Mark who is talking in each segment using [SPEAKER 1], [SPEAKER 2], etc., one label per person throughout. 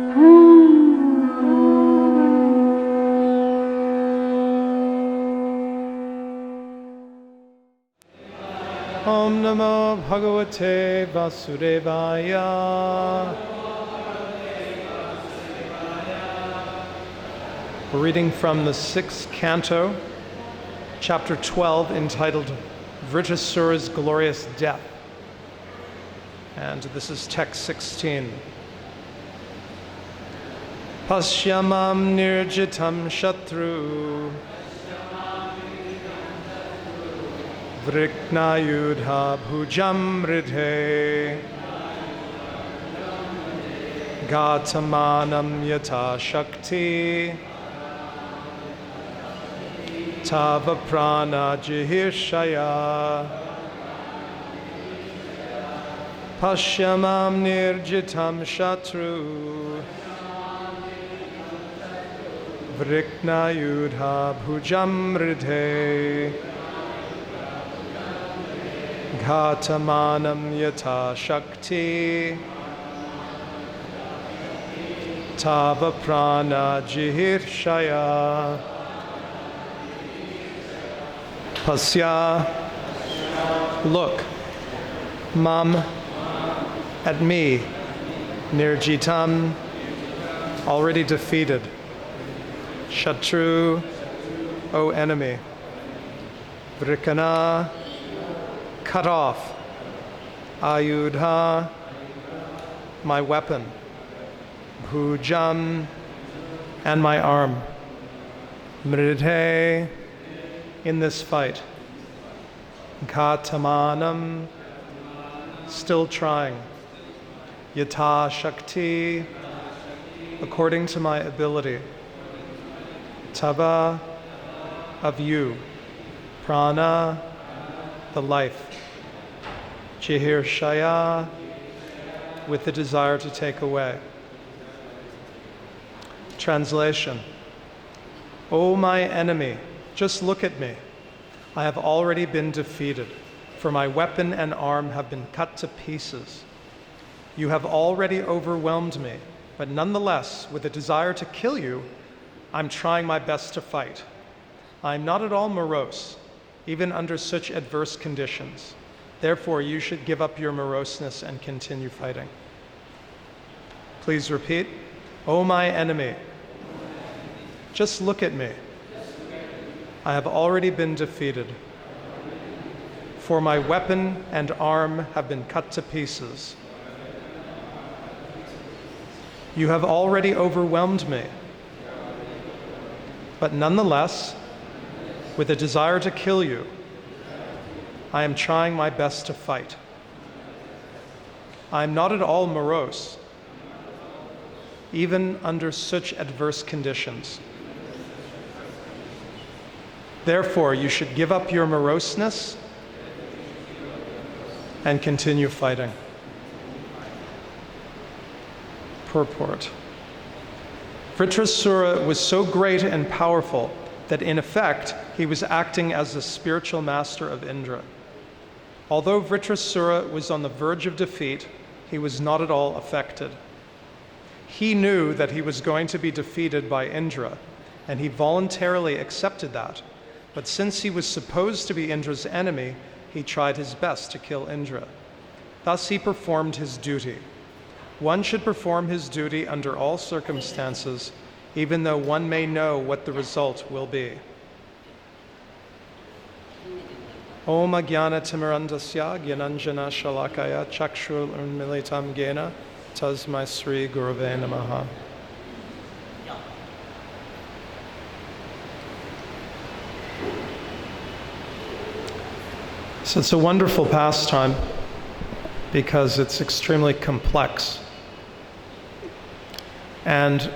[SPEAKER 1] Om Namo Bhagavate Vasudevaya. We're reading from the 6th canto, chapter 12, entitled Vritrasura's Glorious Death. And this is text 16. Pashyamam nirjitam shatru Vriknayudha bhujam ridhe Gatamanam yata shakti Tava prana jihirshaya Pashyamam nirjitam shatru Vriknayudha bhujam ridhe Ghatamanam yata shakti Tava prana jihirshaya Pasya, look, mam, at me, nirjitam, already defeated, shatru, O enemy, vrikana, cut off, ayudha, my weapon, bhujam, and my arm, mridhe, in this fight, Ghatamanam, still trying, yata shakti, according to my ability, tava, of you, prana, the life, jihirshaya, with the desire to take away. Translation: O my enemy, just look at me. I have already been defeated, for my weapon and arm have been cut to pieces. You have already overwhelmed me, but nonetheless, with a desire to kill you, I'm trying my best to fight. I'm not at all morose, even under such adverse conditions. Therefore, you should give up your moroseness and continue fighting. Please repeat. O my enemy, just look at me. I have already been defeated, for my weapon and arm have been cut to pieces. You have already overwhelmed me, but nonetheless, with a desire to kill you, I am trying my best to fight. I am not at all morose, even under such adverse conditions. Therefore, you should give up your moroseness and continue fighting. Purport. Vritrasura was so great and powerful that in effect, he was acting as the spiritual master of Indra. Although Vritrasura was on the verge of defeat, he was not at all affected. He knew that he was going to be defeated by Indra, and he voluntarily accepted that. But since he was supposed to be Indra's enemy, he tried his best to kill Indra. Thus he performed his duty. One should perform his duty under all circumstances, even though one may know what the result will be. Om Ajnana Timirandasya Gyananjana Shalakaya Chakshur Unmilitam Gena Tasmai Sri Gurave Namaha. So it's a wonderful pastime because it's extremely complex. And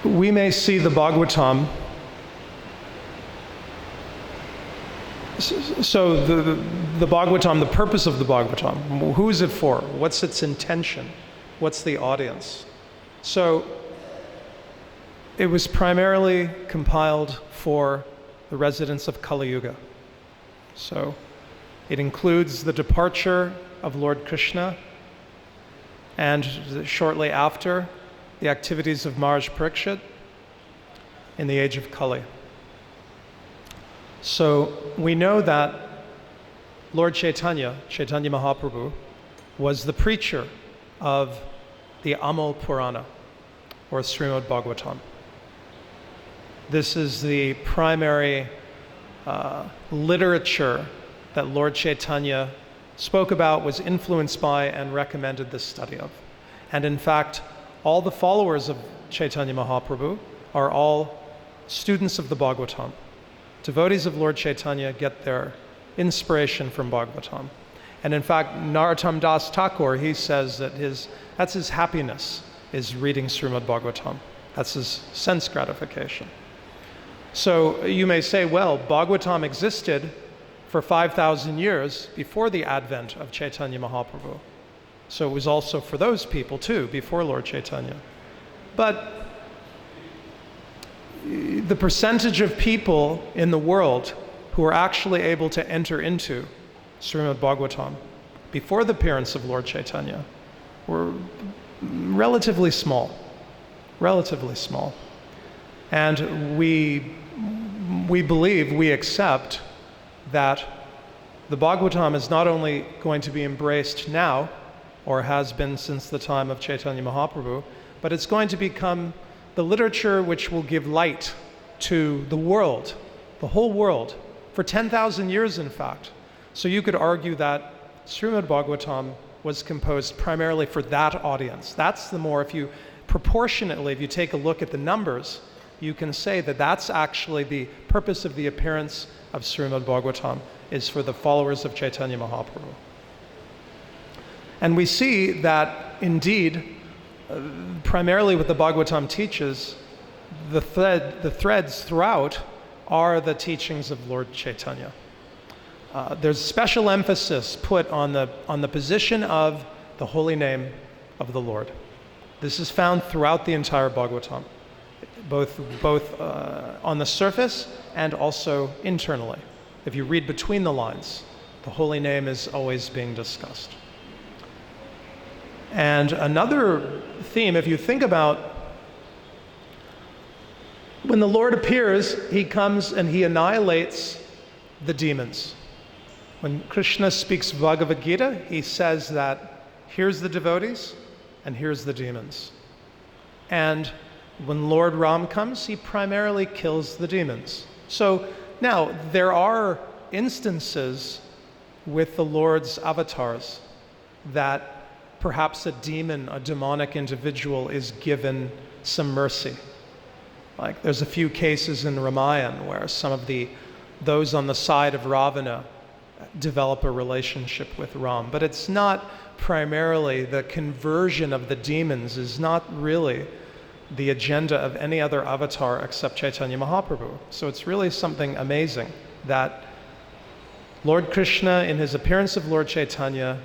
[SPEAKER 1] we may see the Bhagavatam. So the Bhagavatam, the purpose of the Bhagavatam, who is it for? What's its intention? What's the audience? So it was primarily compiled for the residents of Kali Yuga. So it includes the departure of Lord Krishna and shortly after, the activities of Maharaj Parikshit in the age of Kali. So we know that Lord Chaitanya Mahaprabhu, was the preacher of the Amal Purana, or Srimad Bhagavatam. This is the primary literature that Lord Chaitanya spoke about, was influenced by, and recommended the study of. And in fact, all the followers of Chaitanya Mahaprabhu are all students of the Bhagavatam. Devotees of Lord Chaitanya get their inspiration from Bhagavatam. And in fact, Narottam Das Thakur, he says that that's his happiness, is reading Srimad Bhagavatam. That's his sense gratification. So you may say, well, Bhagavatam existed for 5,000 years before the advent of Chaitanya Mahaprabhu. So it was also for those people too, before Lord Chaitanya. But the percentage of people in the world who are actually able to enter into Srimad Bhagavatam before the appearance of Lord Chaitanya were relatively small. And we believe, we accept that the Bhagavatam is not only going to be embraced now, or has been since the time of Chaitanya Mahaprabhu, but it's going to become the literature which will give light to the world, the whole world, for 10,000 years in fact. So you could argue that Srimad Bhagavatam was composed primarily for that audience. That's the more, if you take a look at the numbers, you can say that that's actually the purpose of the appearance of Srimad Bhagavatam, is for the followers of Chaitanya Mahaprabhu. And we see that indeed, primarily what the Bhagavatam teaches, the threads throughout are the teachings of Lord Chaitanya. There's special emphasis put on the position of the holy name of the Lord. This is found throughout the entire Bhagavatam, both on the surface and also internally. If you read between the lines, the holy name is always being discussed. And another theme, if you think about when the Lord appears, he comes and he annihilates the demons. When Krishna speaks Bhagavad-Gita, he says that here's the devotees and here's the demons. And when Lord Ram comes, he primarily kills the demons. So now there are instances with the Lord's avatars that perhaps a demonic individual is given some mercy. Like there's a few cases in Ramayana where some of those on the side of Ravana develop a relationship with Ram. But it's not primarily, the conversion of the demons is not really the agenda of any other avatar except Chaitanya Mahaprabhu. So it's really something amazing that Lord Krishna, in his appearance of Lord Chaitanya,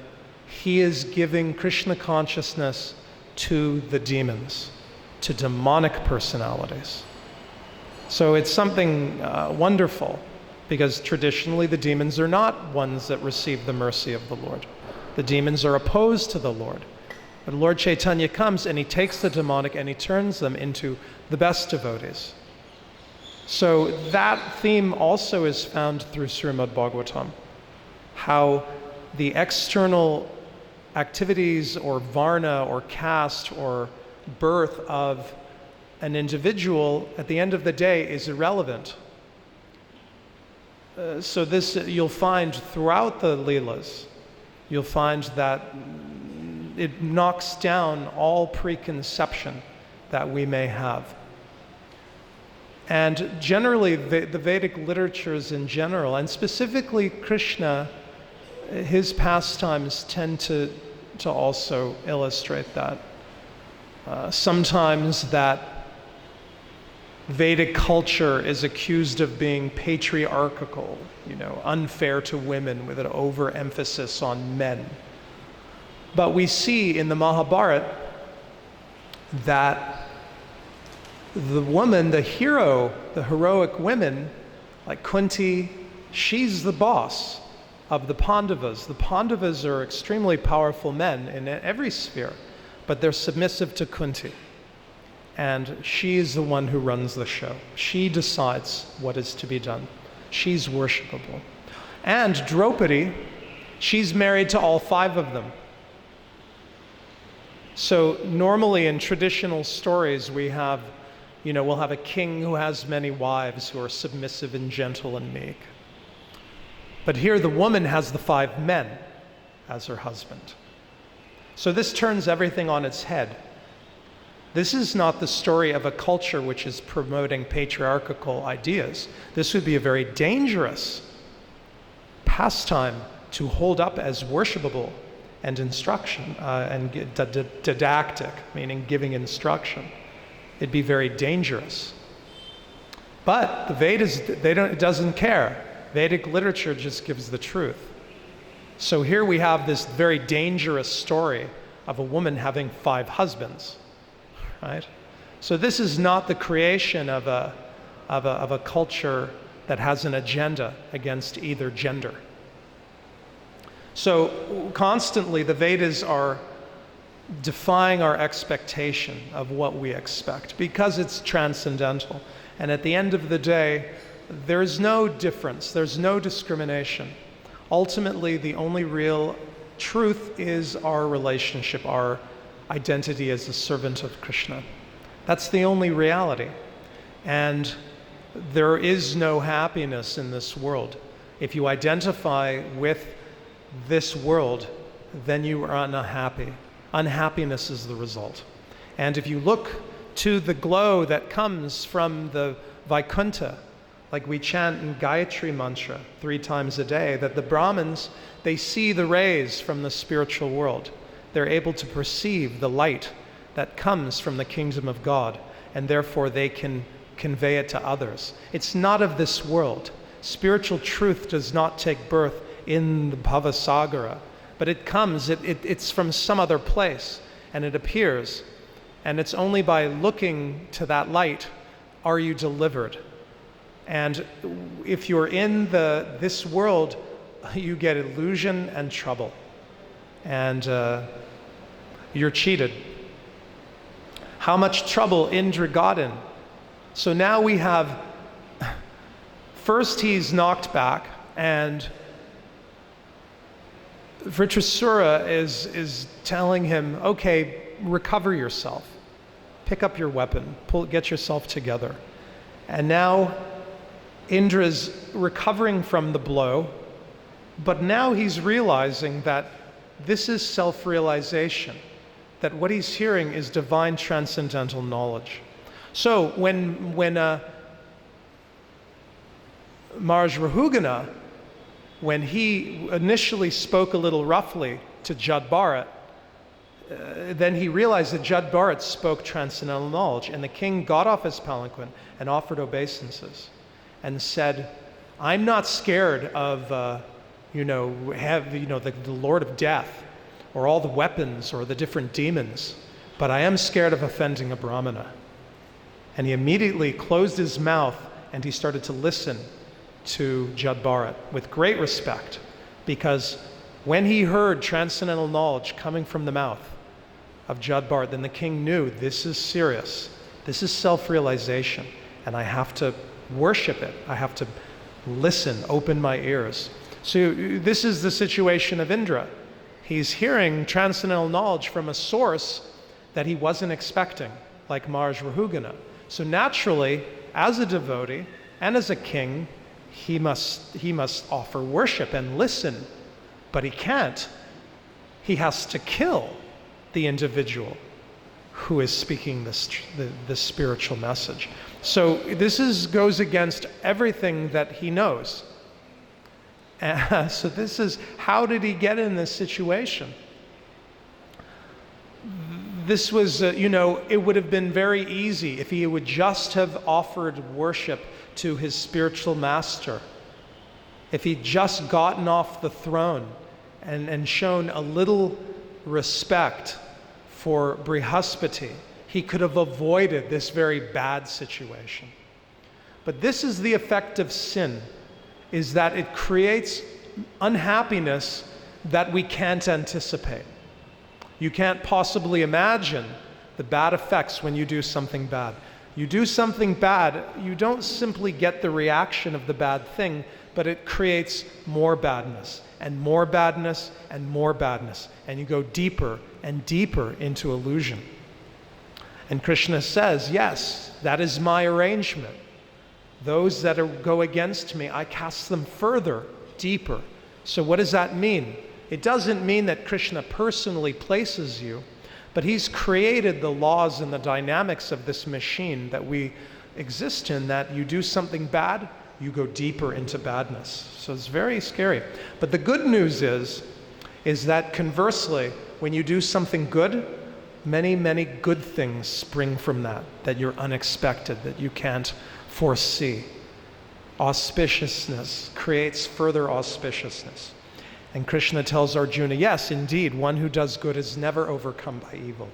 [SPEAKER 1] he is giving Krishna consciousness to the demons, to demonic personalities. So it's something wonderful, because traditionally the demons are not ones that receive the mercy of the Lord. The demons are opposed to the Lord. But Lord Chaitanya comes and he takes the demonic and he turns them into the best devotees. So that theme also is found through Srimad Bhagavatam, how the external activities or varna or caste or birth of an individual at the end of the day is irrelevant. So this you'll find throughout the Leelas, you'll find that it knocks down all preconception that we may have. And generally, the Vedic literatures in general, and specifically Krishna, his pastimes tend to also illustrate that. Sometimes that Vedic culture is accused of being patriarchal, unfair to women with an overemphasis on men. But we see in the Mahabharata that the woman, the hero, the heroic women, like Kunti, she's the boss of the Pandavas. The Pandavas are extremely powerful men in every sphere. but they're submissive to Kunti. And she's the one who runs the show. She decides what is to be done. She's worshipable. And Draupadi, she's married to all 5 of them. So normally in traditional stories we'll have a king who has many wives who are submissive and gentle and meek. But here the woman has the 5 men as her husband. So this turns everything on its head. This is not the story of a culture which is promoting patriarchal ideas. This would be a very dangerous pastime to hold up as worshipable and instruction and didactic, meaning giving instruction. It'd be very dangerous. But the Vedas, it doesn't care. Vedic literature just gives the truth. So here we have this very dangerous story of a woman having 5 husbands. Right? So this is not the creation of a culture that has an agenda against either gender. So constantly the Vedas are defying our expectation of what we expect because it's transcendental. And at the end of the day, there's no difference, there's no discrimination. Ultimately, the only real truth is our relationship, our identity as a servant of Krishna. That's the only reality. And there is no happiness in this world. If you identify with this world, then you are unhappy. Unhappiness is the result. And if you look to the glow that comes from the Vaikuntha, like we chant in Gayatri mantra 3 times a day, that the Brahmins, they see the rays from the spiritual world. They're able to perceive the light that comes from the kingdom of God, and therefore they can convey it to others. It's not of this world. Spiritual truth does not take birth in the Bhavasagara, but it comes, it's from some other place, and it appears. And it's only by looking to that light are you delivered. And if you're in this world, you get illusion and trouble. And you're cheated. How much trouble Indra got in. So now we have, first he's knocked back, and Vritrasura is telling him, okay, recover yourself. Pick up your weapon, get yourself together. And now Indra's recovering from the blow, but now he's realizing that this is self-realization, that what he's hearing is divine transcendental knowledge. So when Maharaj Rahugana, when he initially spoke a little roughly to Jad Bharat, then he realized that Jad Bharat spoke transcendental knowledge, and the king got off his palanquin and offered obeisances and said, I'm not scared of the Lord of Death or all the weapons or the different demons, but I am scared of offending a Brahmana. And he immediately closed his mouth and he started to listen to Jad Bharat with great respect, because when he heard transcendental knowledge coming from the mouth of Jad Bharat, then the king knew this is serious. This is self-realization, and I have to worship it. I have to listen, open my ears. So this is the situation of Indra. He's hearing transcendental knowledge from a source that he wasn't expecting, like Maharaj Rahugana. So naturally, as a devotee and as a king, he must offer worship and listen, but he can't. He has to kill the individual who is speaking this spiritual message. So this goes against everything that he knows. So this is, how did he get in this situation? This was, it would have been very easy if he would just have offered worship to his spiritual master. If he'd just gotten off the throne and shown a little respect for Brihaspati, he could have avoided this very bad situation. But this is the effect of sin, is that it creates unhappiness that we can't anticipate. You can't possibly imagine the bad effects when you do something bad. You do something bad, you don't simply get the reaction of the bad thing, but it creates more badness, and more badness, and more badness. And you go deeper and deeper into illusion. And Krishna says, yes, that is my arrangement. Those that go against me, I cast them further, deeper. So what does that mean? It doesn't mean that Krishna personally places you, but he's created the laws and the dynamics of this machine that we exist in, that you do something bad, you go deeper into badness. So it's very scary. But the good news is that conversely, when you do something good, many, many good things spring from that you're unexpected, that you can't foresee. Auspiciousness creates further auspiciousness. And Krishna tells Arjuna, yes, indeed, one who does good is never overcome by evil.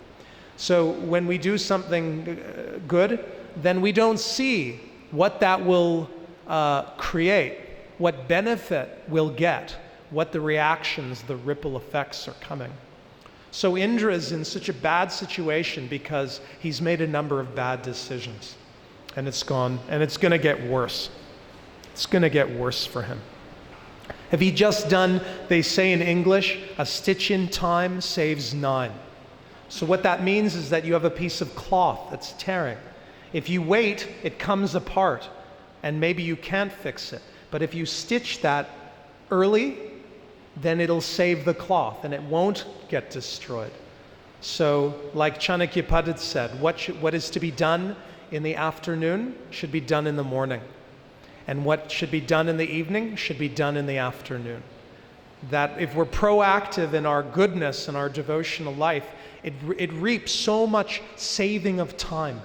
[SPEAKER 1] So when we do something good, then we don't see what that will create, what benefit we'll get, what the reactions, the ripple effects are coming. So Indra is in such a bad situation because he's made a number of bad decisions. And it's going to get worse. It's going to get worse for him. Have he just done, they say in English, a stitch in time saves 9. So what that means is that you have a piece of cloth that's tearing. If you wait, it comes apart, and maybe you can't fix it. But if you stitch that early, then it'll save the cloth, and it won't get destroyed. So, like Chanakya Pandit said, what is to be done in the afternoon should be done in the morning. And what should be done in the evening should be done in the afternoon. That if we're proactive in our goodness and our devotional life, it reaps so much saving of time.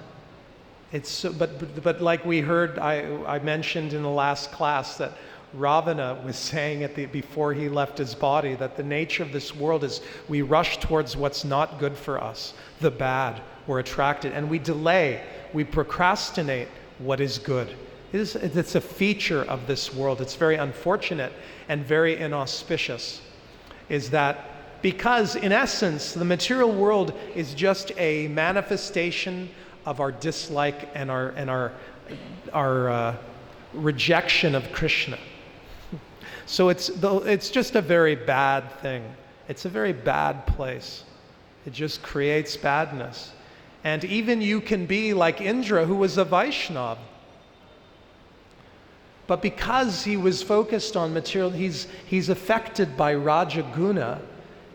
[SPEAKER 1] But like we heard, I mentioned in the last class that Ravana was saying before he left his body, that the nature of this world is we rush towards what's not good for us, the bad. We're attracted, and we delay, we procrastinate what is good. It's a feature of this world. It's very unfortunate and very inauspicious, is that because in essence the material world is just a manifestation of our dislike and our rejection of Krishna. So it's just a very bad thing. It's a very bad place. It just creates badness. And even you can be like Indra, who was a Vaishnava. But because he was focused on material, he's affected by Rajaguna,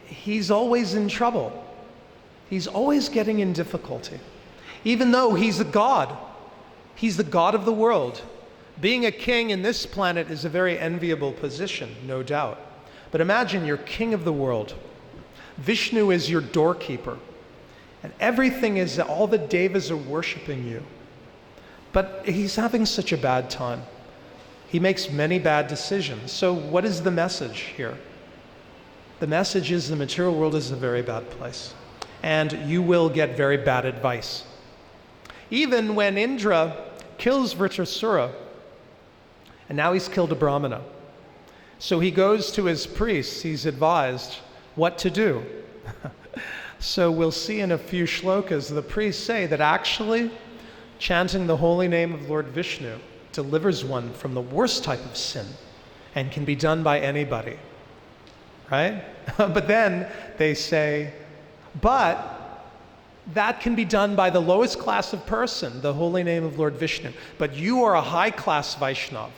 [SPEAKER 1] he's always in trouble. He's always getting in difficulty. Even though he's a god. He's the god of the world. Being a king in this planet is a very enviable position, no doubt. But imagine you're king of the world. Vishnu is your doorkeeper. And everything is, all the devas are worshiping you. But he's having such a bad time. He makes many bad decisions. So what is the message here? The message is the material world is a very bad place. And you will get very bad advice. Even when Indra kills Vritrasura, and now he's killed a Brahmana. So he goes to his priests, he's advised what to do. So we'll see in a few shlokas, the priests say that actually chanting the holy name of Lord Vishnu delivers one from the worst type of sin and can be done by anybody, right? But then they say, but that can be done by the lowest class of person, the holy name of Lord Vishnu. But you are a high class Vaishnava,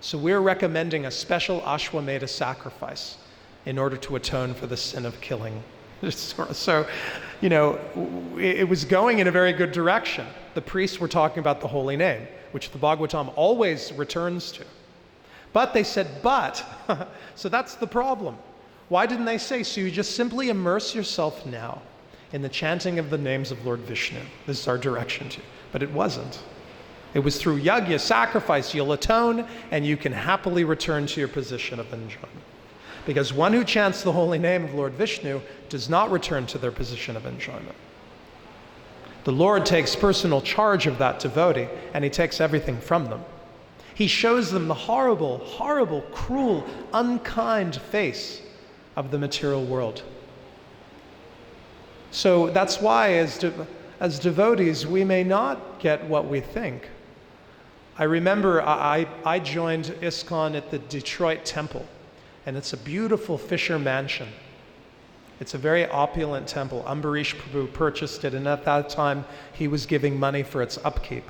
[SPEAKER 1] so we're recommending a special Ashwamedha sacrifice in order to atone for the sin of killing. So, it was going in a very good direction. The priests were talking about the holy name, which the Bhagavatam always returns to. But they said, so that's the problem. Why didn't they say, so you just simply immerse yourself now in the chanting of the names of Lord Vishnu. This is our direction to. But it wasn't. It was through yajna, sacrifice, you'll atone, and you can happily return to your position of enjoyment. Because one who chants the holy name of Lord Vishnu does not return to their position of enjoyment. The Lord takes personal charge of that devotee, and he takes everything from them. He shows them the horrible, horrible, cruel, unkind face of the material world. So that's why as devotees, we may not get what we think. I remember I joined ISKCON at the Detroit temple, and it's a beautiful Fisher mansion. It's a very opulent temple. Ambarish Prabhu purchased it, and at that time, he was giving money for its upkeep.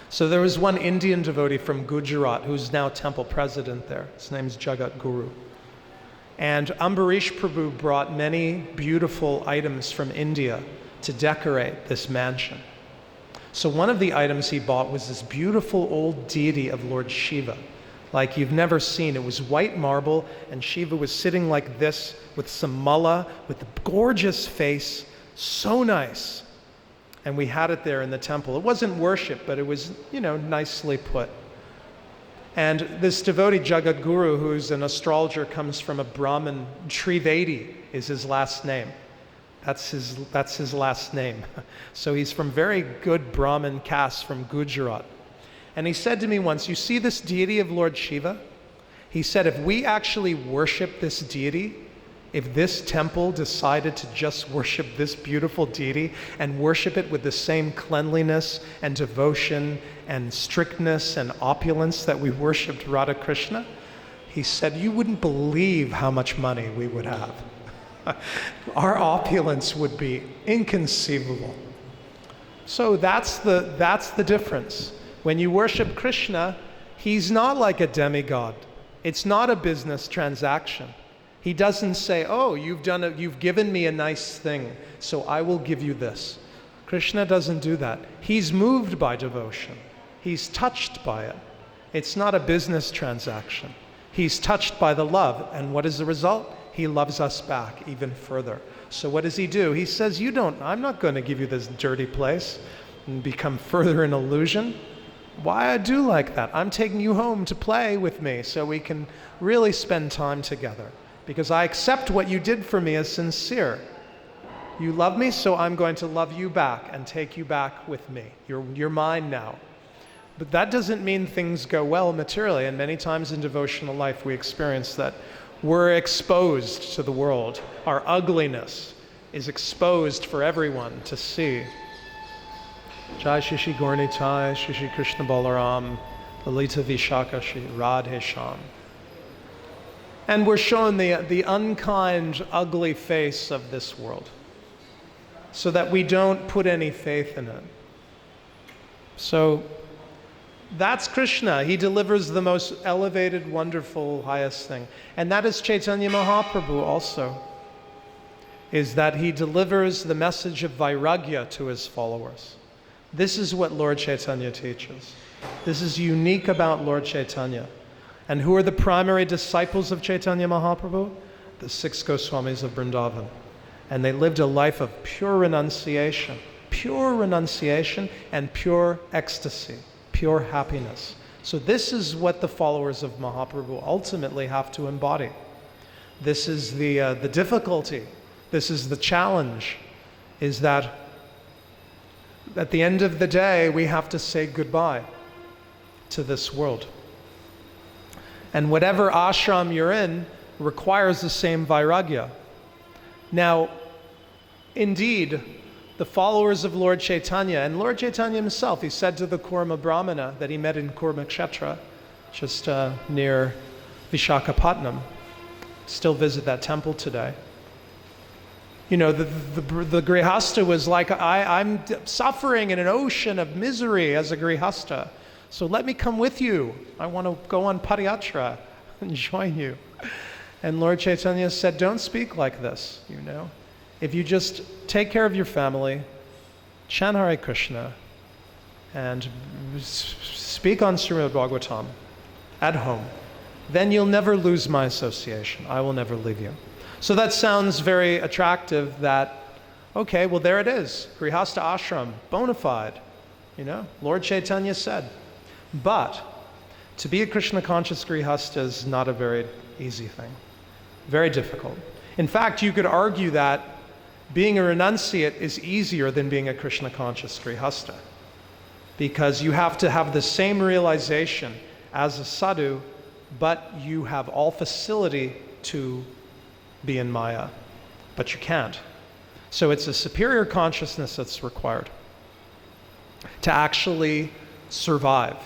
[SPEAKER 1] So there was one Indian devotee from Gujarat who's now temple president there. His name's Jagat Guru. And Ambarish Prabhu brought many beautiful items from India to decorate this mansion. So one of the items he bought was this beautiful old deity of Lord Shiva, like you've never seen. It was white marble, and Shiva was sitting like this with some mala, with a gorgeous face, so nice. And we had it there in the temple. It wasn't worship, but it was, nicely put. And this devotee, Jagat Guru, who's an astrologer, comes from a Brahmin. Trivedi is his last name. That's his last name. So he's from very good Brahmin caste from Gujarat. And he said to me once, you see this deity of Lord Shiva? He said, if we actually worship this deity, if this temple decided to just worship this beautiful deity and worship it with the same cleanliness and devotion and strictness and opulence that we worshipped Radha Krishna, he said, you wouldn't believe how much money we would have. Our opulence would be inconceivable. So that's the difference. When you worship Krishna, he's not like a demigod. It's not a business transaction. He doesn't say, oh, you've given me a nice thing, so I will give you this. Krishna doesn't do that. He's moved by devotion. He's touched by it. It's not a business transaction. He's touched by the love, and what is the result? He loves us back even further. So what does he do? He says, I'm not going to give you this dirty place and become further an illusion. Why I do like that? I'm taking you home to play with me so we can really spend time together. Because I accept what you did for me as sincere. You love me, so I'm going to love you back and take you back with me. You're mine now. But that doesn't mean things go well materially, and many times in devotional life we experience that we're exposed to the world. Our ugliness is exposed for everyone to see. Jai Shishi Gaurnitai, Shishi Krishna Balaram, Lalita Vishaka Shri Radhe Shyam. And we're shown the unkind, ugly face of this world so that we don't put any faith in it. So that's Krishna. He delivers the most elevated, wonderful, highest thing. And that is Chaitanya Mahaprabhu also, is that he delivers the message of vairagya to his followers. This is what Lord Chaitanya teaches. This is unique about Lord Chaitanya. And who are the primary disciples of Chaitanya Mahaprabhu? The 6 Goswamis of Vrindavan. And they lived a life of pure renunciation and pure ecstasy, pure happiness. So this is what the followers of Mahaprabhu ultimately have to embody. This is the difficulty. This is the challenge, is that at the end of the day, we have to say goodbye to this world. And whatever ashram you're in requires the same vairagya. Now, indeed, the followers of Lord Chaitanya, and Lord Chaitanya himself, he said to the Kurma Brahmana that he met in Kurma Kshetra, just near Vishakhapatnam, still visit that temple today. The grihasta was like, I'm suffering in an ocean of misery as a grihasta. So let me come with you. I want to go on padayatra and join you. And Lord Chaitanya said, don't speak like this, If you just take care of your family, chant Hare Krishna, and speak on Srimad Bhagavatam at home, then you'll never lose my association. I will never leave you. So that sounds very attractive that, okay, well there it is. Grihasta ashram, bona fide. Lord Chaitanya said. But to be a Krishna conscious grihasta is not a very easy thing. Very difficult. In fact, you could argue that being a renunciate is easier than being a Krishna conscious grihasta, because you have to have the same realization as a sadhu, but you have all facility to be in Maya, but you can't. So it's a superior consciousness that's required to actually survive.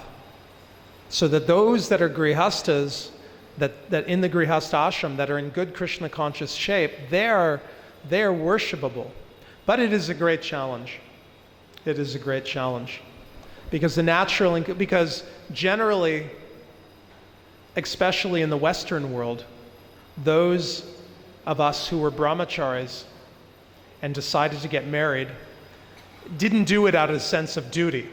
[SPEAKER 1] So that those that are grihastas, that in the grihastha ashram, that are in good Krishna conscious shape, they're worshipable. But it is a great challenge. It is a great challenge. Because because generally, especially in the Western world, those of us who were brahmacharis and decided to get married didn't do it out of a sense of duty.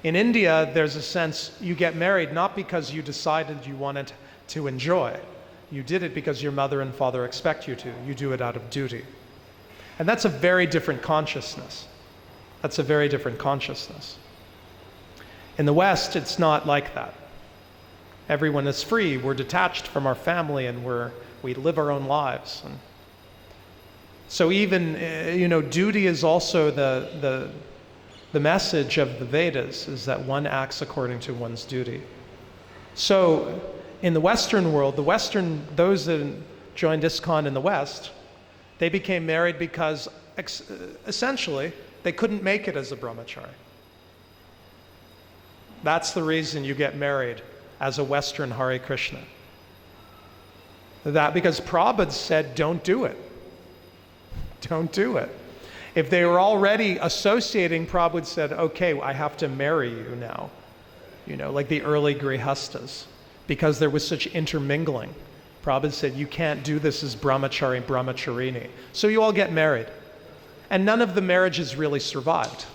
[SPEAKER 1] In India, there's a sense you get married not because you decided you wanted to enjoy. You did it because your mother and father expect you to. You do it out of duty. And that's a very different consciousness. That's a very different consciousness. In the West, it's not like that. Everyone is free. We're detached from our family and we live our own lives. And so even, duty is also the message of the Vedas, is that one acts according to one's duty. So in the Western world, those that joined ISKCON in the West, they became married because essentially they couldn't make it as a brahmachari. That's the reason you get married as a Western Hare Krishna. Because Prabhupada said, don't do it. Don't do it. If they were already associating, Prabhupada said, okay, I have to marry you now. Like the early grihastas. Because there was such intermingling. Prabhupada said, you can't do this as brahmachari, brahmacharini. So you all get married. And none of the marriages really survived,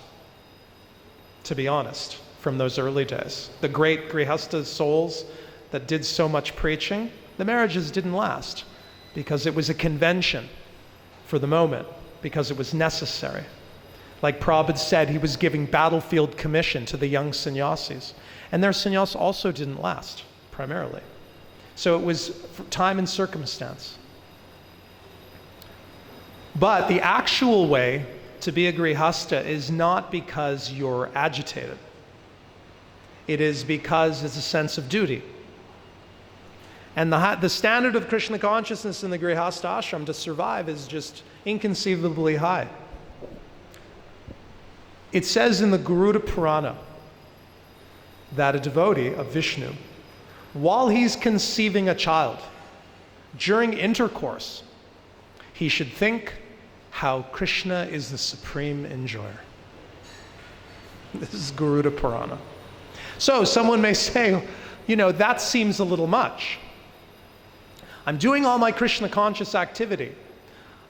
[SPEAKER 1] to be honest, from those early days. The great grihasta souls that did so much preaching, the marriages didn't last because it was a convention for the moment, because it was necessary. Like Prabhupada said, he was giving battlefield commission to the young sannyasis. And their sannyas also didn't last, primarily. So it was time and circumstance. But the actual way to be a grihasta is not because you're agitated. It is because it's a sense of duty. And the standard of Krishna consciousness in the grihastha ashram to survive is just inconceivably high. It says in the Garuda Purana that a devotee of Vishnu, while he's conceiving a child, during intercourse, he should think how Krishna is the supreme enjoyer. This is Garuda Purana. So someone may say, that seems a little much. I'm doing all my Krishna conscious activity.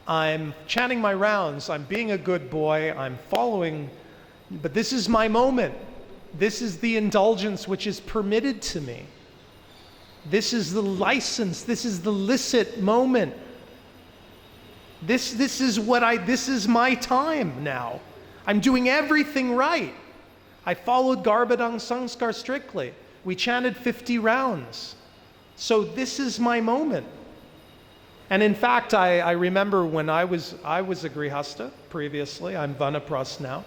[SPEAKER 1] I'm chanting my rounds. I'm being a good boy. I'm following. But this is my moment. This is the indulgence which is permitted to me. This is the license. This is the licit moment. This is my time now. I'm doing everything right. I followed Garbhadang Sanskar strictly. We chanted 50 rounds. So this is my moment. And in fact, I remember when I was a grihasta previously, I'm Vanapras now,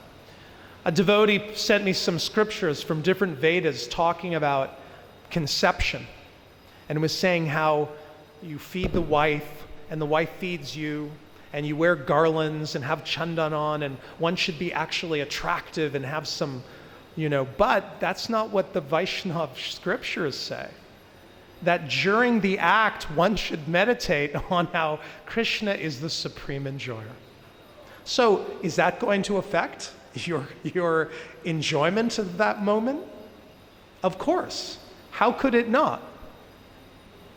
[SPEAKER 1] a devotee sent me some scriptures from different Vedas talking about conception, and was saying how you feed the wife, and the wife feeds you, and you wear garlands and have chandan on, and one should be actually attractive and have some, but that's not what the Vaishnava scriptures say. That during the act, one should meditate on how Krishna is the supreme enjoyer. So is that going to affect your enjoyment of that moment? Of course. How could it not?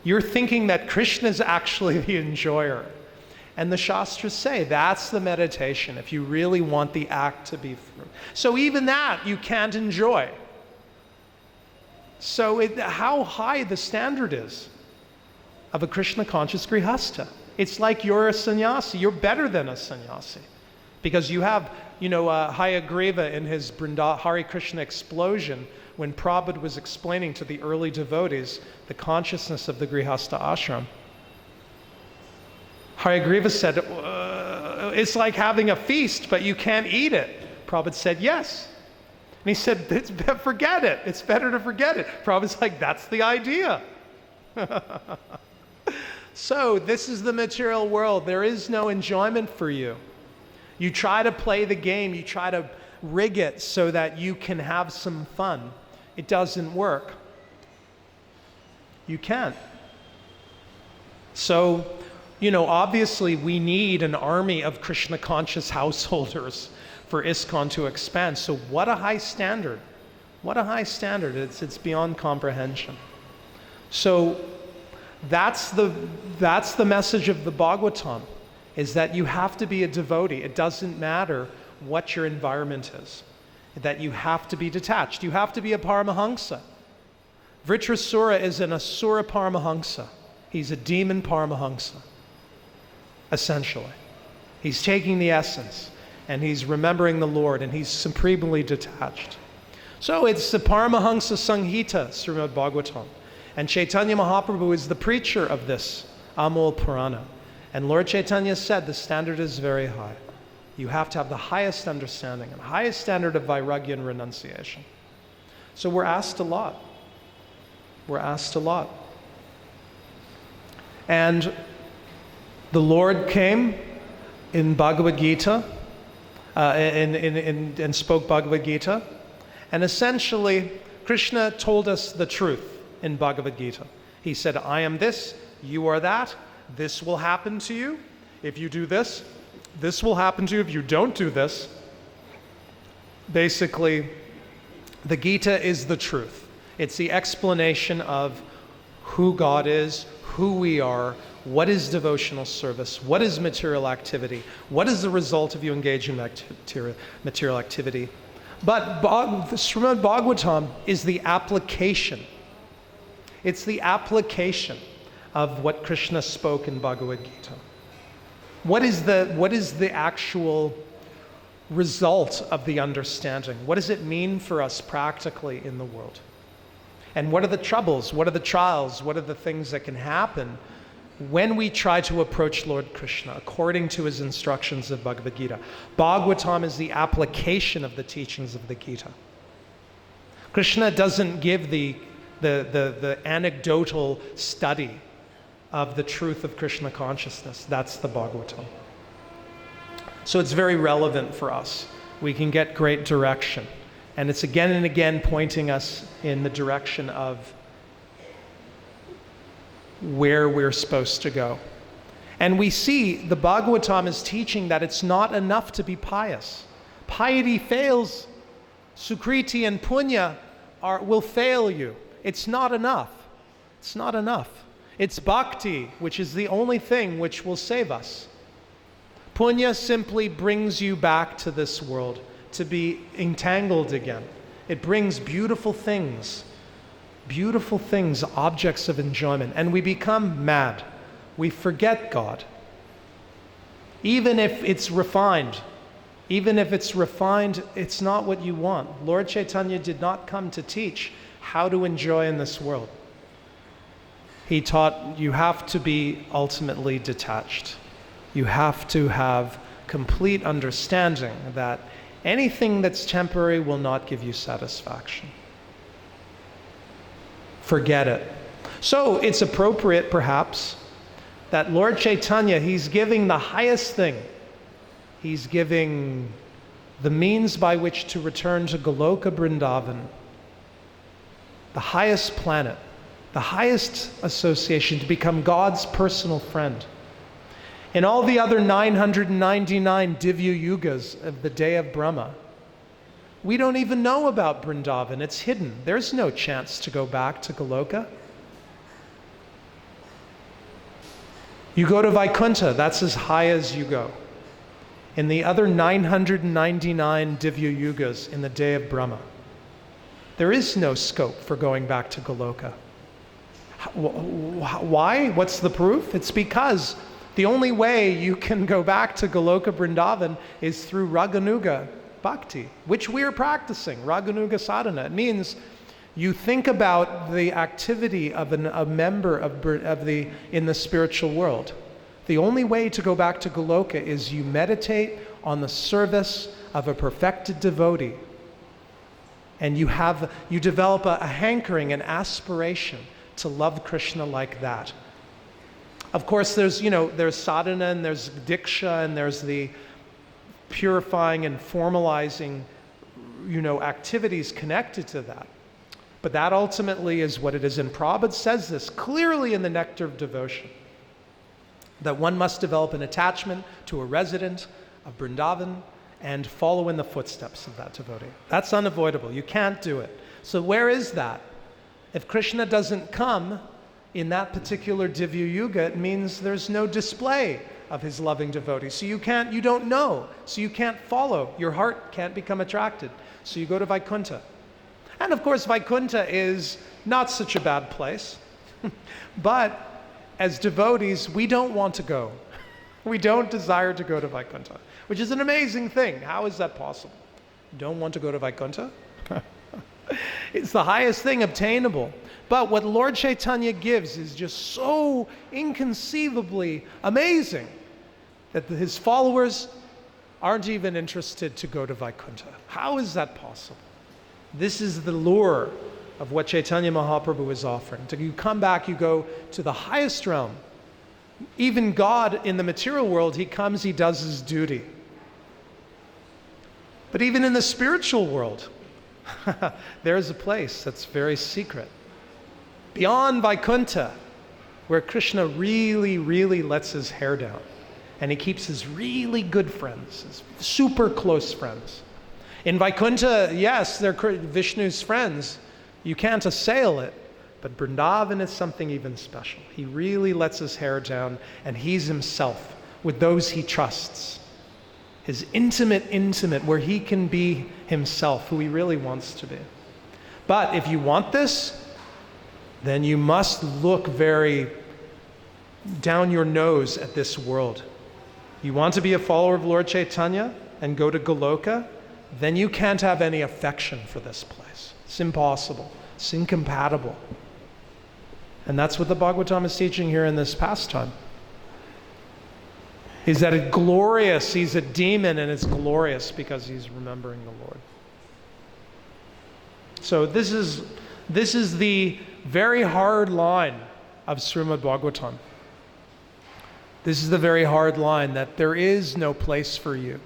[SPEAKER 1] You're thinking that Krishna is actually the enjoyer. And the Shastras say that's the meditation, if you really want the act to be free. So even that you can't enjoy. So how high the standard is of a Krishna conscious grihasta. It's like you're a sannyasi. You're better than a sannyasi. Because you have, Hayagriva in his Hare Krishna explosion, when Prabhupada was explaining to the early devotees the consciousness of the grihastha ashram. Hayagriva said, it's like having a feast, but you can't eat it. Prabhupada said, yes. And he said, forget it. It's better to forget it. Prabhupada's like, that's the idea. So this is the material world. There is no enjoyment for you. You try to play the game, you try to rig it so that you can have some fun. It doesn't work. You can't. So, obviously we need an army of Krishna conscious householders for ISKCON to expand. So what a high standard. What a high standard. It's beyond comprehension. So that's the message of the Bhagavatam, is that you have to be a devotee. It doesn't matter what your environment is, that you have to be detached. You have to be a Paramahamsa. Vritrasura is an Asura Paramahamsa. He's a demon Paramahamsa, essentially. He's taking the essence, and he's remembering the Lord, and he's supremely detached. So it's the Paramahamsa Sanghita, Srimad Bhagavatam. And Chaitanya Mahaprabhu is the preacher of this Amol Purana. And Lord Chaitanya said the standard is very high. You have to have the highest understanding and highest standard of vairagya and renunciation. So we're asked a lot. We're asked a lot. And the Lord came in Bhagavad-Gita and spoke Bhagavad-Gita. And essentially, Krishna told us the truth in Bhagavad-Gita. He said, I am this, you are that, this will happen to you. If you do this, this will happen to you. If you don't do this, basically, the Gita is the truth. It's the explanation of who God is, who we are, what is devotional service, what is material activity, what is the result of you engaging in material activity. But the Srimad Bhagavatam is the application. It's the application of what Krishna spoke in Bhagavad-Gita. What is the actual result of the understanding? What does it mean for us practically in the world? And what are the troubles? What are the trials? What are the things that can happen when we try to approach Lord Krishna according to his instructions of Bhagavad-Gita? Bhagavatam is the application of the teachings of the Gita. Krishna doesn't give the anecdotal study of the truth of Krishna consciousness. That's the Bhagavatam. So it's very relevant for us. We can get great direction. And it's again and again pointing us in the direction of where we're supposed to go. And we see the Bhagavatam is teaching that it's not enough to be pious. Piety fails. Sukriti and punya will fail you. It's not enough. It's not enough. It's bhakti, which is the only thing which will save us. Punya simply brings you back to this world to be entangled again. It brings beautiful things, objects of enjoyment, and we become mad. We forget God. Even if it's refined, it's not what you want. Lord Chaitanya did not come to teach how to enjoy in this world. He taught you have to be ultimately detached. You have to have complete understanding that anything that's temporary will not give you satisfaction. Forget it. So it's appropriate, perhaps, that Lord Chaitanya, he's giving the highest thing. He's giving the means by which to return to Goloka Vrindavan, the highest planet, the highest association, to become God's personal friend. In all the other 999 Divya Yugas of the day of Brahma, we don't even know about Vrindavan. It's hidden. There's no chance to go back to Goloka. You go to Vaikuntha, that's as high as you go. In the other 999 Divya Yugas in the day of Brahma, there is no scope for going back to Goloka. Why? What's the proof? It's because the only way you can go back to Goloka Vrindavan is through Raganuga Bhakti, which we are practicing, Raganuga Sadhana. It means you think about the activity of a member in the spiritual world. The only way to go back to Goloka is you meditate on the service of a perfected devotee. And you develop a hankering, an aspiration to love Krishna like that. Of course, there's sadhana and there's diksha and there's the purifying and formalizing, activities connected to that. But that ultimately is what it is. And Prabhupada says this clearly in the Nectar of Devotion, that one must develop an attachment to a resident of Vrindavan and follow in the footsteps of that devotee. That's unavoidable. You can't do it. So where is that? If Krishna doesn't come in that particular Divya Yuga, it means there's no display of his loving devotee. So you don't know. So you can't follow. Your heart can't become attracted. So you go to Vaikuntha. And of course, Vaikuntha is not such a bad place. But as devotees, we don't want to go. We don't desire to go to Vaikuntha, which is an amazing thing. How is that possible? You don't want to go to Vaikuntha? It's the highest thing obtainable. But what Lord Chaitanya gives is just so inconceivably amazing that his followers aren't even interested to go to Vaikuntha. How is that possible? This is the lure of what Chaitanya Mahaprabhu is offering. You come back, you go to the highest realm. Even God in the material world, he comes, he does his duty. But even in the spiritual world, there's a place that's very secret. Beyond Vaikuntha, where Krishna really, really lets his hair down. And he keeps his really good friends, his super close friends. In Vaikuntha, yes, they're Vishnu's friends. You can't assail it. But Vrindavan is something even special. He really lets his hair down, and he's himself with those he trusts. His intimate, where he can be himself, who he really wants to be. But if you want this, then you must look very down your nose at this world. You want to be a follower of Lord Chaitanya and go to Goloka, then you can't have any affection for this place. It's impossible. It's incompatible. And that's what the Bhagavatam is teaching here in this pastime. Is that it's glorious, he's a demon, and it's glorious because he's remembering the Lord. So this is the very hard line of Srimad Bhagavatam. This is the very hard line that there is no place for you.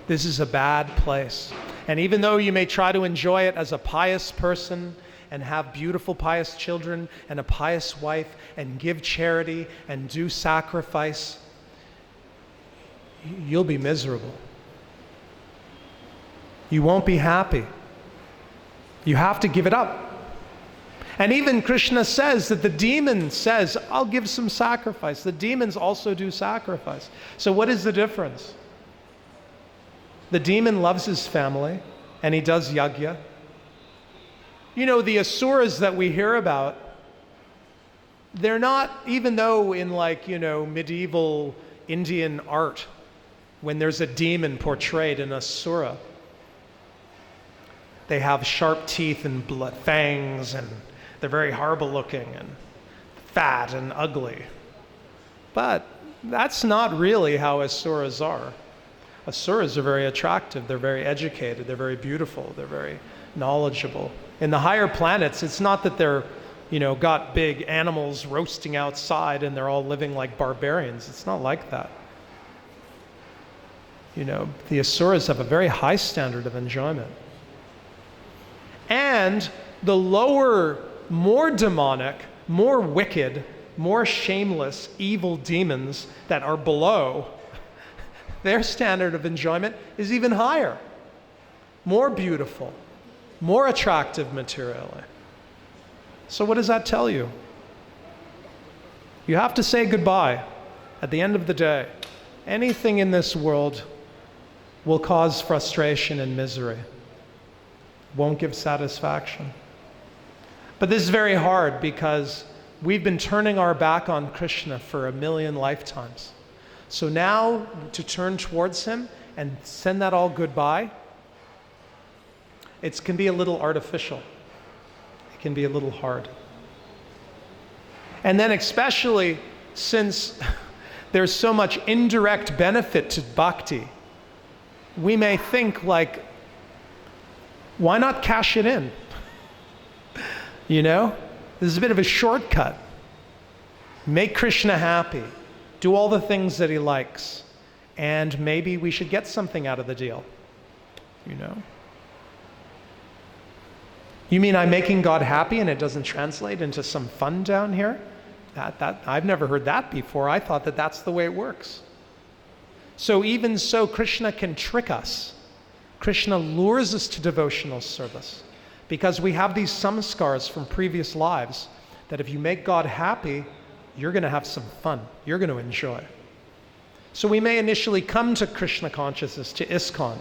[SPEAKER 1] This is a bad place. And even though you may try to enjoy it as a pious person and have beautiful pious children and a pious wife and give charity and do sacrifice, you'll be miserable. You won't be happy. You have to give it up. And even Krishna says that the demon says, I'll give some sacrifice. The demons also do sacrifice. So what is the difference? The demon loves his family and he does yajna. The asuras that we hear about, they're not, even though in medieval Indian art, when there's a demon portrayed in asura, they have sharp teeth and fangs, and they're very horrible looking and fat and ugly. But that's not really how asuras are. Asuras are very attractive, they're very educated, they're very beautiful, they're very knowledgeable. In the higher planets, it's not that they're, got big animals roasting outside and they're all living like barbarians. It's not like that. The asuras have a very high standard of enjoyment. And the lower, more demonic, more wicked, more shameless, evil demons that are below, their standard of enjoyment is even higher, more beautiful, more attractive materially. So what does that tell you? You have to say goodbye at the end of the day. Anything in this world will cause frustration and misery, won't give satisfaction. But this is very hard because we've been turning our back on Krishna for 1,000,000 lifetimes. So now to turn towards him and send that all goodbye, it can be a little artificial. It can be a little hard. And then especially since there's so much indirect benefit to bhakti, we may think why not cash it in? This is a bit of a shortcut. Make Krishna happy. Do all the things that he likes. and maybe we should get something out of the deal, you know? You mean I'm making God happy and it doesn't translate into some fun down here? I've never heard that before. I thought that that's the way it works. So even so, Krishna can trick us. Krishna lures us to devotional service because we have these samskars from previous lives that if you make God happy, you're going to have some fun. You're going to enjoy. So we may initially come to Krishna consciousness, to ISKCON,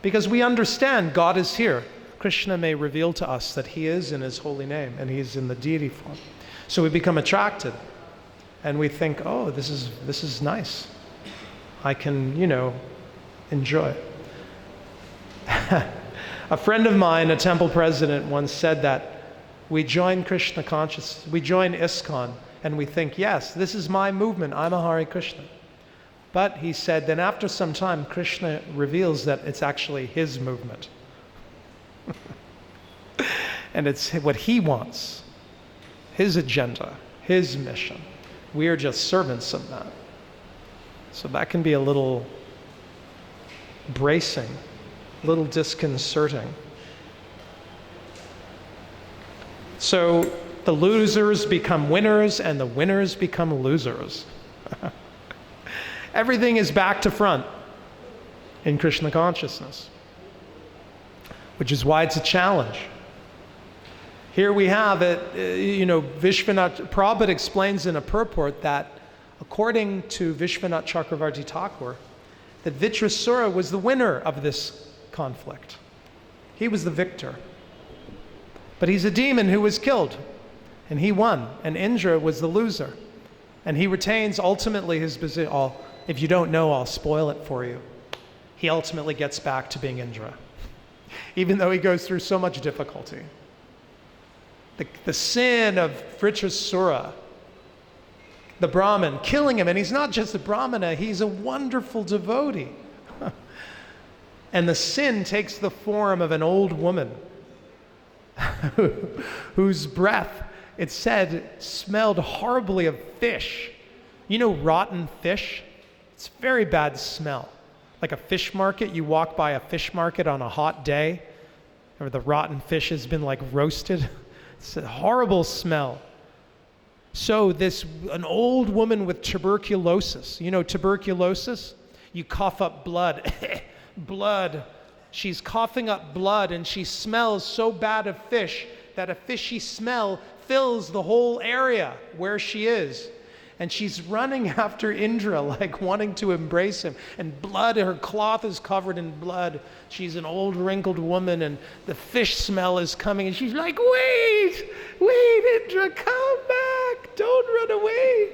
[SPEAKER 1] because we understand God is here. Krishna may reveal to us that he is in his holy name and he's in the deity form. So we become attracted and we think, oh, this is nice. I can, enjoy. A friend of mine, a temple president, once said that we join Krishna consciousness, we join ISKCON, and we think, yes, this is my movement, I'm a Hare Krishna. But he said, then after some time, Krishna reveals that it's actually his movement. And it's what he wants, his agenda, his mission. We are just servants of that. So that can be a little bracing, a little disconcerting. So the losers become winners and the winners become losers. Everything is back to front in Krishna consciousness, which is why it's a challenge. Here we have it, Vishwanath Prabhupada explains in a purport that according to Vishwanath Chakravarti Thakur, that Vitrasura was the winner of this conflict. He was the victor. But he's a demon who was killed, and he won, and Indra was the loser. And he retains ultimately his position. If you don't know, I'll spoil it for you. He ultimately gets back to being Indra, even though he goes through so much difficulty. The sin of Vritrasura, the Brahmin, killing him, and he's not just a Brahmana, he's a wonderful devotee. And the sin takes the form of an old woman whose breath, it said, smelled horribly of fish. You know rotten fish? It's a very bad smell. Like a fish market, you walk by a fish market on a hot day, or the rotten fish has been like roasted. It's a horrible smell. So an old woman with tuberculosis, tuberculosis? You cough up blood, blood. She's coughing up blood and she smells so bad of fish that a fishy smell fills the whole area where she is. And she's running after Indra, like wanting to embrace him. And blood, her cloth is covered in blood. She's an old wrinkled woman and the fish smell is coming. And she's like, wait, Indra, come back. Don't run away.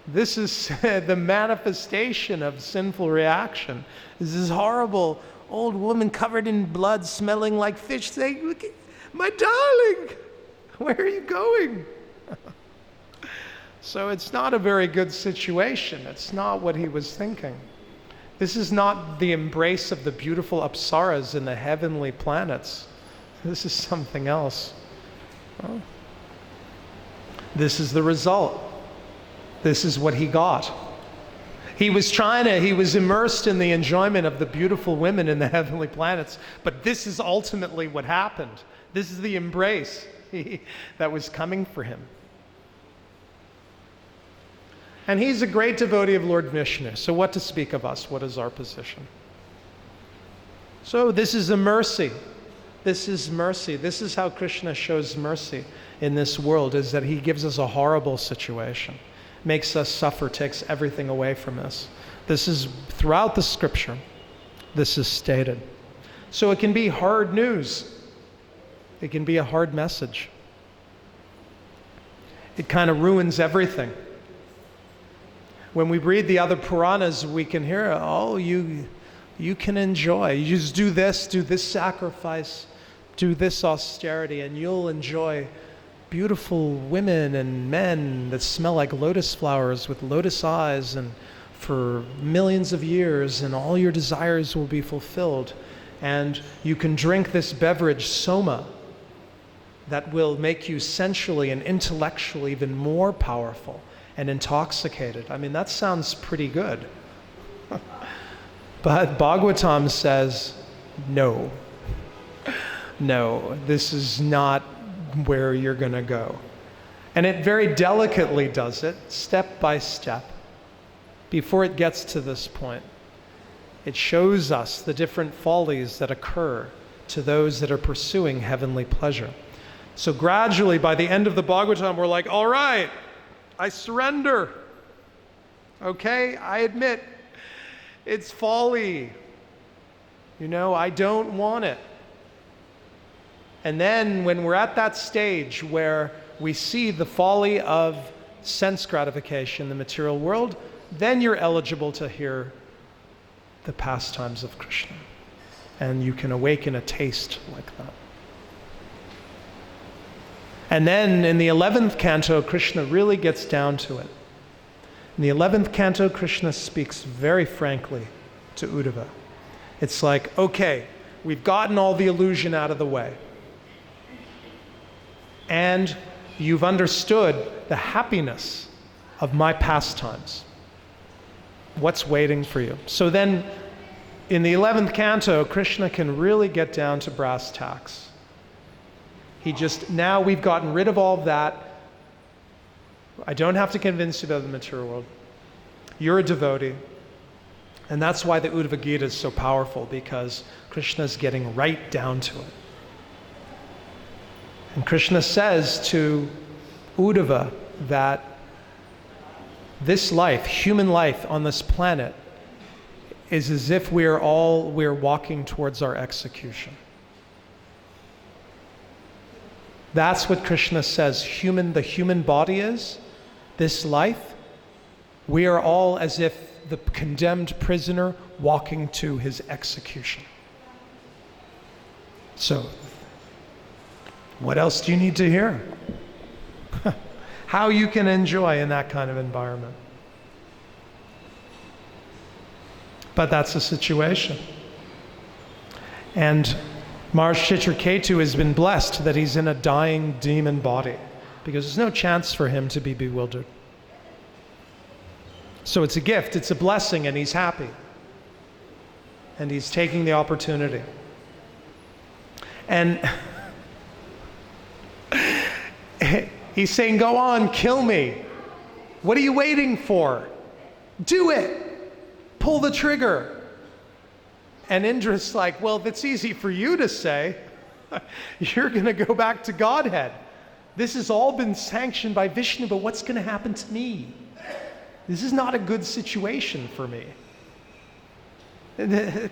[SPEAKER 1] This is the manifestation of sinful reaction. This is horrible old woman covered in blood, smelling like fish, saying, look, my darling, where are you going? So it's not a very good situation. It's not what he was thinking. This is not the embrace of the beautiful apsaras in the heavenly planets. This is something else. Oh. This is the result. This is what he got. He was immersed in the enjoyment of the beautiful women in the heavenly planets, but this is ultimately what happened. This is the embrace that was coming for him. And he's a great devotee of Lord Vishnu. So what to speak of us? What is our position? So this is a mercy. This is mercy. This is how Krishna shows mercy in this world, is that he gives us a horrible situation, makes us suffer, takes everything away from us. This is throughout the scripture. This is stated. So it can be hard news. It can be a hard message. It kind of ruins everything. When we read the other Puranas, we can hear, oh, you can enjoy. You just do this sacrifice, do this austerity, and you'll enjoy beautiful women and men that smell like lotus flowers with lotus eyes and for millions of years, and all your desires will be fulfilled. And you can drink this beverage, soma, that will make you sensually and intellectually even more powerful and intoxicated. I mean, that sounds pretty good. But Bhagavatam says, no, this is not where you're going to go. And it very delicately does it, step by step, before it gets to this point. It shows us the different follies that occur to those that are pursuing heavenly pleasure. So gradually, by the end of the Bhagavatam, we're like, all right, I surrender. Okay, I admit, it's folly. I don't want it. And then when we're at that stage where we see the folly of sense gratification in the material world, then you're eligible to hear the pastimes of Krishna. And you can awaken a taste like that. And then in the 11th canto, Krishna really gets down to it. In the 11th canto, Krishna speaks very frankly to Uddhava. It's like, okay, we've gotten all the illusion out of the way. And you've understood the happiness of my pastimes. What's waiting for you? So then, in the 11th canto, Krishna can really get down to brass tacks. Now we've gotten rid of all of that. I don't have to convince you about the material world. You're a devotee. And that's why the Uddhava Gita is so powerful, because Krishna's getting right down to it. And Krishna says to Uddhava that this life, human life on this planet, is as if we're walking towards our execution. That's what Krishna says the human body is, this life. We are all as if the condemned prisoner walking to his execution. So, what else do you need to hear? How you can enjoy in that kind of environment. But that's the situation. And Maharishi Chitraketu has been blessed that he's in a dying demon body, because there's no chance for him to be bewildered. So it's a gift, it's a blessing, and he's happy. And he's taking the opportunity. And he's saying, go on, kill me. What are you waiting for? Do it. Pull the trigger. And Indra's like, well, that's easy for you to say. You're going to go back to Godhead. This has all been sanctioned by Vishnu, but what's going to happen to me? This is not a good situation for me. Vrindavan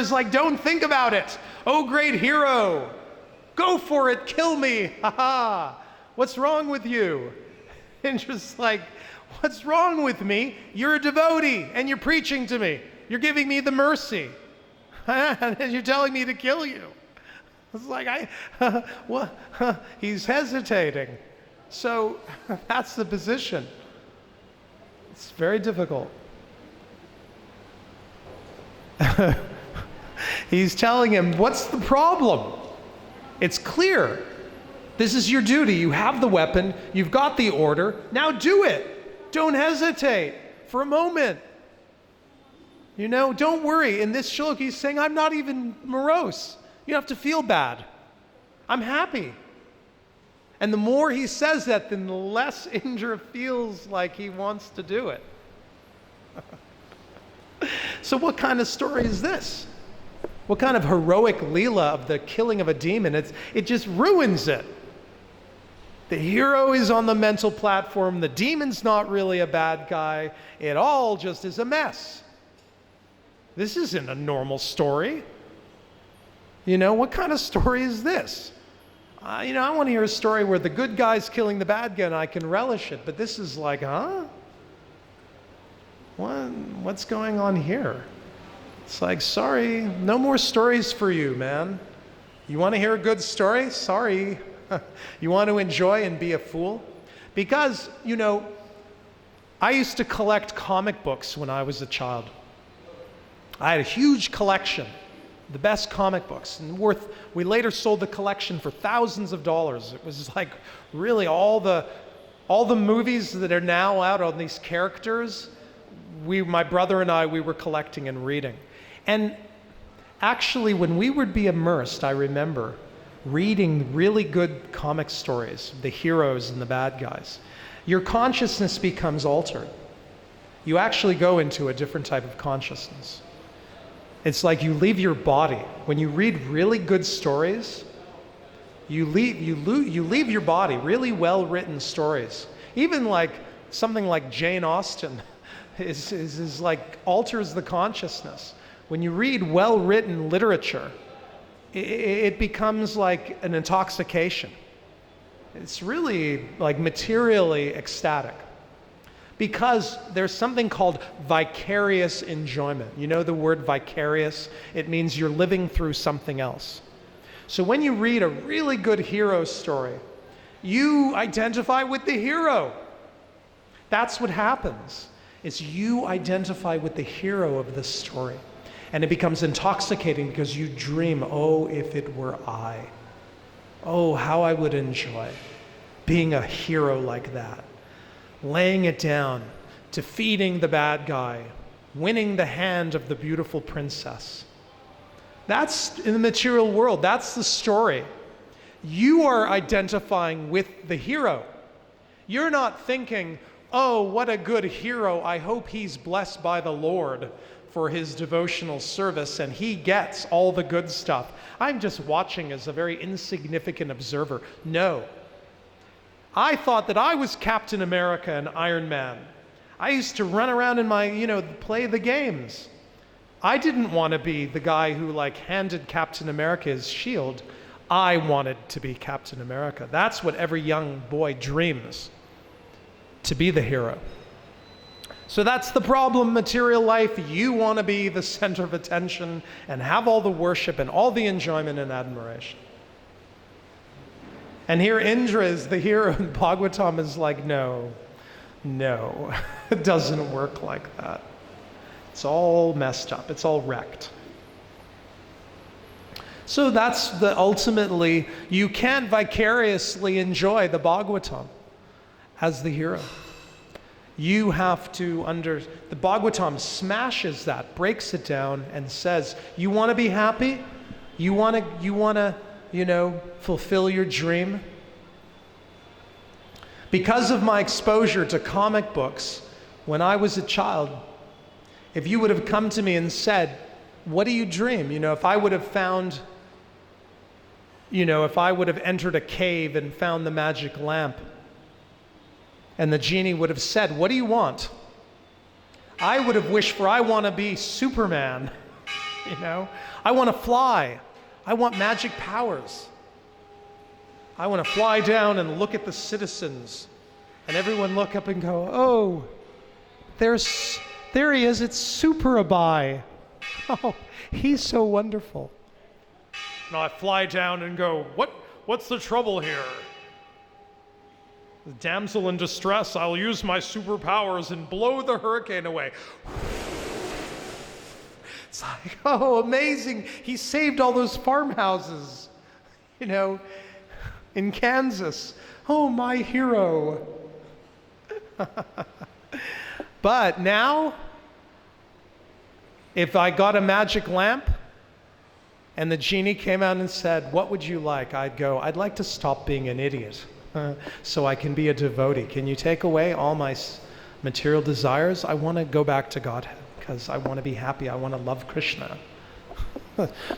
[SPEAKER 1] is like, don't think about it. Oh, great hero. Go for it. Kill me. Ha ha. What's wrong with you? Indra's like, what's wrong with me? You're a devotee and you're preaching to me. You're giving me the mercy. And you're telling me to kill you. It's like, what? He's hesitating. So that's the position. It's very difficult. He's telling him, what's the problem? It's clear. This is your duty. You have the weapon. You've got the order. Now do it. Don't hesitate for a moment. Don't worry. In this shloka, he's saying, I'm not even morose. You don't have to feel bad. I'm happy. And the more he says that, then the less Indra feels like he wants to do it. So what kind of story is this? What kind of heroic leela of the killing of a demon? It just ruins it. The hero is on the mental platform. The demon's not really a bad guy. It all just is a mess. This isn't a normal story. What kind of story is this? I want to hear a story where the good guy's killing the bad guy and I can relish it. But this is like, huh? What's going on here? It's like, sorry, no more stories for you, man. You want to hear a good story? Sorry. You want to enjoy and be a fool? Because, I used to collect comic books when I was a child. I had a huge collection, the best comic books, and we later sold the collection for thousands of dollars. It was like really all the movies that are now out on these characters my brother and I, we were collecting and reading. And actually, when we would be immersed, I remember reading really good comic stories, the heroes and the bad guys, your consciousness becomes altered. You actually go into a different type of consciousness. It's like you leave your body. When you read really good stories, you leave your body, really well-written stories. Even like something like Jane Austen is like alters the consciousness. When you read well-written literature, it becomes like an intoxication. It's really like materially ecstatic. Because there's something called vicarious enjoyment. You know the word vicarious? It means you're living through something else. So when you read a really good hero story, you identify with the hero. That's what happens, is you identify with the hero of the story. And it becomes intoxicating because you dream, oh, if it were I. Oh, how I would enjoy being a hero like that. Laying it down, defeating the bad guy, winning the hand of the beautiful princess. That's in the material world. That's the story. You are identifying with the hero. You're not thinking, oh, what a good hero. I hope he's blessed by the Lord for his devotional service and he gets all the good stuff. I'm just watching as a very insignificant observer. No. I thought that I was Captain America and Iron Man. I used to run around in play the games. I didn't want to be the guy who handed Captain America his shield. I wanted to be Captain America. That's what every young boy dreams, to be the hero. So that's the problem, material life. You want to be the center of attention and have all the worship and all the enjoyment and admiration. And here Indra is the hero, and Bhagavatam is like, no, it doesn't work like that. It's all messed up. It's all wrecked. So that's ultimately, you can't vicariously enjoy the Bhagavatam as the hero. You have to the Bhagavatam smashes that, breaks it down, and says, you want to be happy? You want to fulfill your dream? Because of my exposure to comic books when I was a child, if you would have come to me and said, what do you dream? If I would have found, if I would have entered a cave and found the magic lamp, and the genie would have said, what do you want? I would have wished I want to be Superman. I want to fly. I want magic powers. I want to fly down and look at the citizens and everyone look up and go, oh, there he is, it's Super Abhay. Oh, he's so wonderful. And I fly down and go, what's the trouble here? The damsel in distress, I'll use my superpowers and blow the hurricane away. It's like, oh, amazing. He saved all those farmhouses, in Kansas. Oh, my hero. But now, if I got a magic lamp and the genie came out and said, what would you like? I'd go, I'd like to stop being an idiot so I can be a devotee. Can you take away all my material desires? I want to go back to Godhead because I want to be happy. I want to love Krishna.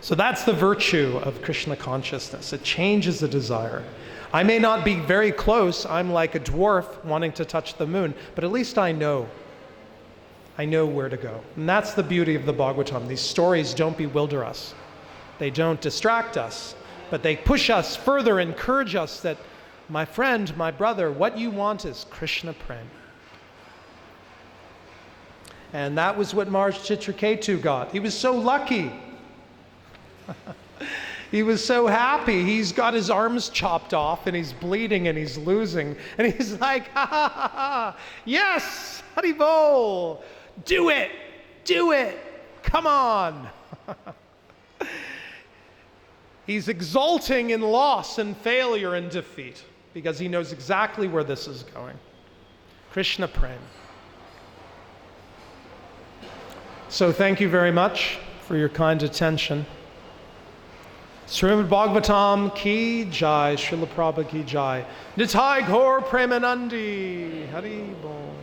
[SPEAKER 1] So that's the virtue of Krishna consciousness. It changes the desire. I may not be very close. I'm like a dwarf wanting to touch the moon, but at least I know. I know where to go. And that's the beauty of the Bhagavatam. These stories don't bewilder us. They don't distract us, but they push us further, encourage us that, my friend, my brother, what you want is Krishna Prem. And that was what Maharaj Chitraketu got. He was so lucky. He was so happy. He's got his arms chopped off and he's bleeding and he's losing. And he's like, ha ha ha ha, yes, Haribol, do it, come on. He's exulting in loss and failure and defeat because he knows exactly where this is going. Krishna Prem. So thank you very much for your kind attention. Srimad Bhagavatam ki jai, Srila Prabhupada ki jai. Nitai Gaur Premanandi. Hari Bol.